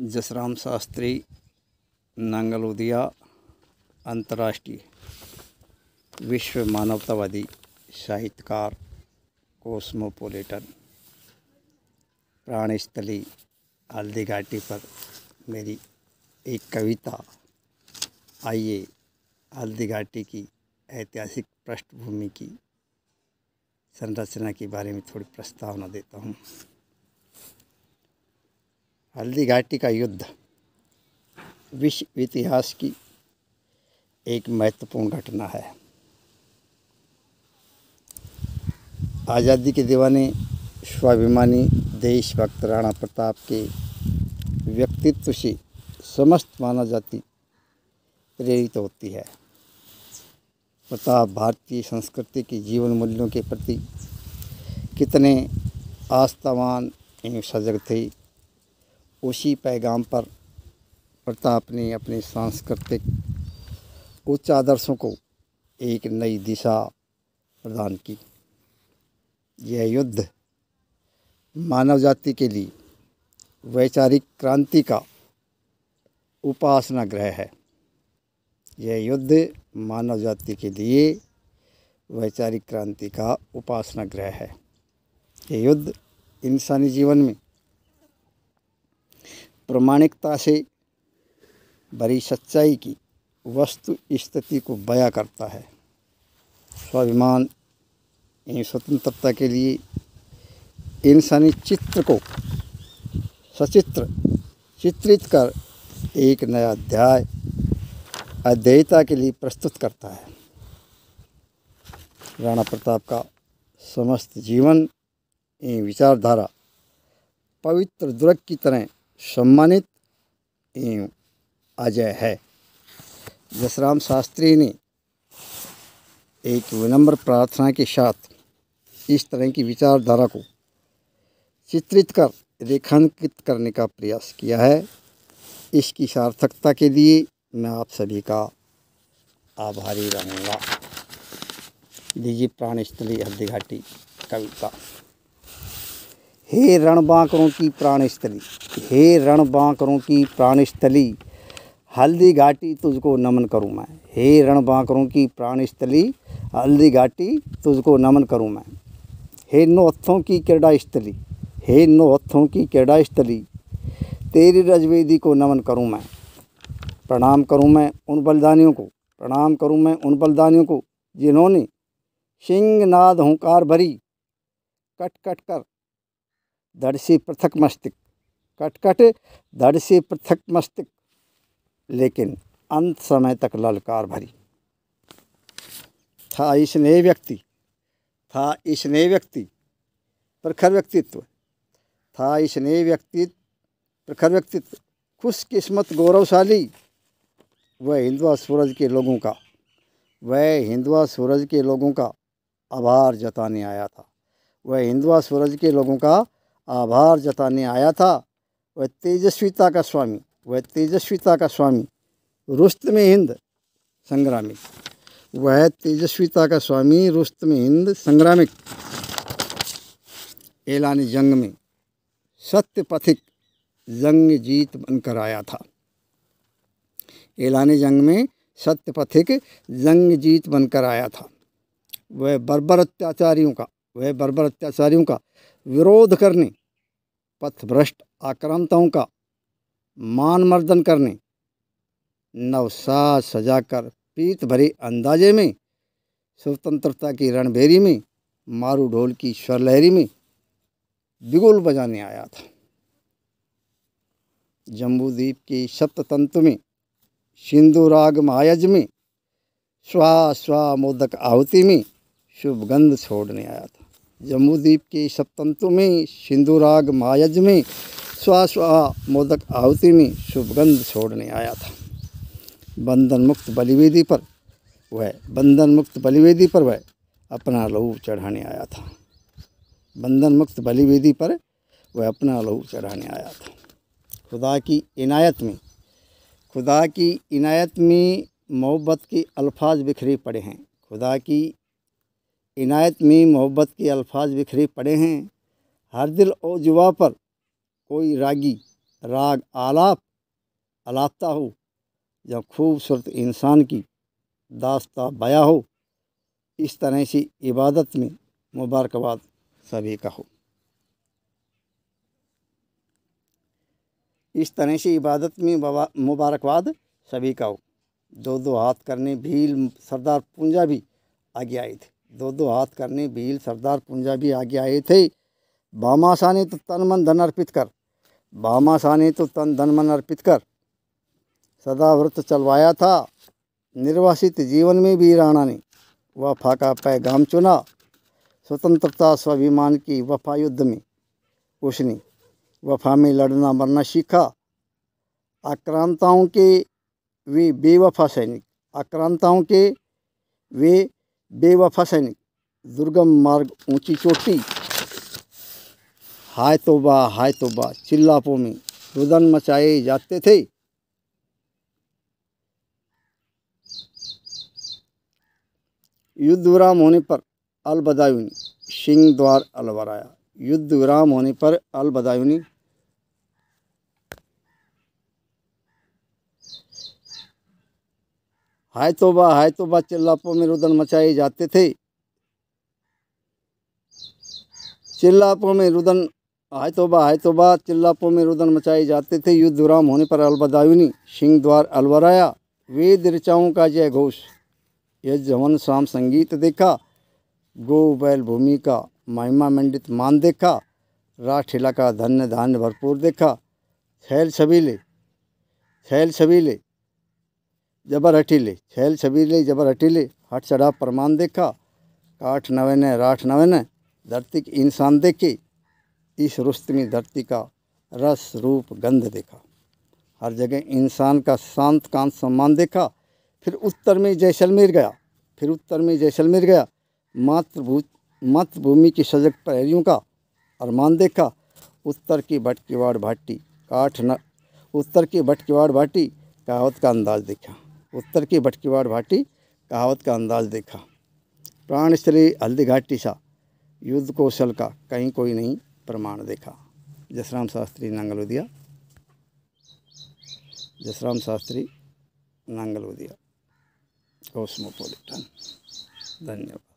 जसराम शास्त्री नांगलोदिया अंतर्राष्ट्रीय विश्व मानवतावादी साहित्यकार कोस्मोपोलिटन। प्राणस्थली हल्दी घाटी पर मेरी एक कविता। आइए हल्दी घाटी की ऐतिहासिक पृष्ठभूमि की संरचना के बारे में थोड़ी प्रस्तावना देता हूँ। हल्दी घाटी का युद्ध विश्व इतिहास की एक महत्वपूर्ण घटना है। आज़ादी के दीवाने स्वाभिमानी देशभक्त राणा प्रताप के व्यक्तित्व से समस्त मानव जाति प्रेरित होती है। प्रताप भारतीय संस्कृति के जीवन मूल्यों के प्रति कितने आस्थावान एवं सजग थे, उसी पैगाम पर प्रताप ने अपने सांस्कृतिक उच्च आदर्शों को एक नई दिशा प्रदान की। यह युद्ध मानव जाति के लिए वैचारिक क्रांति का उपासना गृह है। यह युद्ध मानव जाति के लिए वैचारिक क्रांति का उपासना गृह है। यह युद्ध इंसानी जीवन में प्रामाणिकता से भरी सच्चाई की वस्तु स्थिति को बयां करता है। स्वाभिमान एवं स्वतंत्रता के लिए इंसानी चित्र को सचित्र चित्रित कर एक नया अध्याय अध्येयता के लिए प्रस्तुत करता है। राणा प्रताप का समस्त जीवन एवं विचारधारा पवित्र दुर्ग की तरह सम्मानित एवं अजय है। जसराम शास्त्री ने एक विनम्र प्रार्थना के साथ इस तरह की विचारधारा को चित्रित कर रेखांकित करने का प्रयास किया है। इसकी सार्थकता के लिए मैं आप सभी का आभारी रहूँगा। लीजिए प्राणस्थली हल्दी घाटी कविता। हे रणबांकरों की प्राणस्थली, हे रणबांकरों की प्राणस्थली, हल्दी घाटी तुझको नमन करूँ मैं। हे रणबांकरों की प्राणस्थली, हल्दी घाटी तुझको नमन करूँ मैं। हे नो हत्थों की क्रीड़ा स्थली, हे नो हत्थों की क्रीड़ा स्थली, तेरी रजवेदी को नमन करूँ मैं। प्रणाम करूँ मैं उन बलिदानियों को, प्रणाम करूँ मैं उन बलिदानियों को, जिन्होंने सिंहनाद हुंकार भरी कट कट कर धड़ से पृथक मस्तिष्क, कट कट धड़ से पृथक मस्तिष्क, लेकिन अंत समय तक ललकार भरी। था इसने व्यक्ति प्रखर व्यक्तित्व, था इसने व्यक्ति प्रखर व्यक्तित्व, खुशकिस्मत गौरवशाली, वह हिंदुआ सूरज के लोगों का आभार जताने आया था। वह हिंदुआ सूरज के लोगों का आभार जताने आया था। वह तेजस्विता का स्वामी रुस्तम हिंद संग्रामिक, वह तेजस्विता का स्वामी रुस्तम हिंद संग्रामिक, ऐलान जंग में सत्य पथिक जंग जीत बनकर आया था। ऐलान जंग में सत्य पथिक जंग जीत बनकर आया था। वह बर्बर अत्याचारियों का विरोध करने, पथभ्रष्ट आक्रांताओं का मान मर्दन करने, नवसाज सजाकर पीत भरे अंदाजे में स्वतंत्रता की रणभेरी में, मारू ढोल की स्वर लहरी में बिगुल बजाने आया था। जम्बूद्वीप के सप्ततंतु में, सिंधु राग महायज में, स्वा स्वा मोदक आहुति में शुभ गंध छोड़ने आया था। जम्बूद्वीप के सप्ततंतु में, सिंधु राग महायज में, स्वा स्वा मोदक आहुति में शुभ गंध छोड़ने आया था। बंधन मुक्त बलिवेदी पर वह अपना लहू चढ़ाने आया था। बंधन मुक्त बलिवेदी पर वह अपना लहू चढ़ाने आया था। खुदा की इनायत में मोहब्बत के अल्फाज बिखरे पड़े हैं। खुदा की इनायत में मोहब्बत के अल्फाज बिखरे पड़े हैं। हर दिल और जुबां पर कोई रागी राग आलापता हो, जब खूबसूरत इंसान की दास्ता बया हो, इस तरह से इबादत में मुबारकबाद सभी का हो। इस तरह से इबादत में मुबारकबाद सभी का हो। दो दो हाथ करने भील सरदार पूंजा भी आगे आए थे। दो दो हाथ करने भील सरदार पूंजा भी आगे आए थे। भामाशाह ने तो तन मन धन अर्पित कर, भामाशाह ने तो तन धन मन अर्पित कर सदा व्रत चलवाया था। निर्वासित जीवन में भी राणा ने वफा का पैगाम चुना। स्वतंत्रता स्वाभिमान की वफा युद्ध में उसने वफा में लड़ना मरना सीखा। आक्रांताओं के वे बेवफा सैनिक, आक्रांताओं के वे बेवफा सैनिक, दुर्गम मार्ग ऊंची चोटी, हाय तौबा चिल्लापों में रुदन मचाए जाते थे। युद्ध विराम होने पर अल-बदायूनी सिंह द्वार अलवराया। युद्ध विराम होने पर अल-बदायूनी हाय तौबा चिल्लापों में रुदन मचाए जाते थे। चिल्लापों में रुदन हाय तौबा चिल्लापों में रुदन मचाए जाते थे। युद्ध विराम होने पर अल-बदायूनी सिंह द्वार अलवराया। वेद ऋचाओं का जय घोष, यजवन शाम संगीत देखा। गो बैल भूमि का महिमा मंडित मान देखा। राठिला का धन्य धान्य भरपूर देखा। छैल छबीले जबर हटीले हट चढ़ा प्रमाण देखा। काठ नवैन राठ नवैन धरती के इंसान देखे। इस रुस्तमी धरती का रस रूप गंध देखा। हर जगह इंसान का शांत कांत सम्मान देखा। फिर उत्तर में जैसलमेर गया। मातृभूमि की सजग प्रहरियों का अरमान देखा। उत्तर की भटकीवाड़ भाटी कहावत का अंदाज देखा। प्राणस्थली हल्दी घाटी सा युद्ध कौशल का कहीं कोई नहीं प्रमाण देखा। जसराम शास्त्री नांगलवदिया कॉस्मोपॉलिटन। धन्यवाद।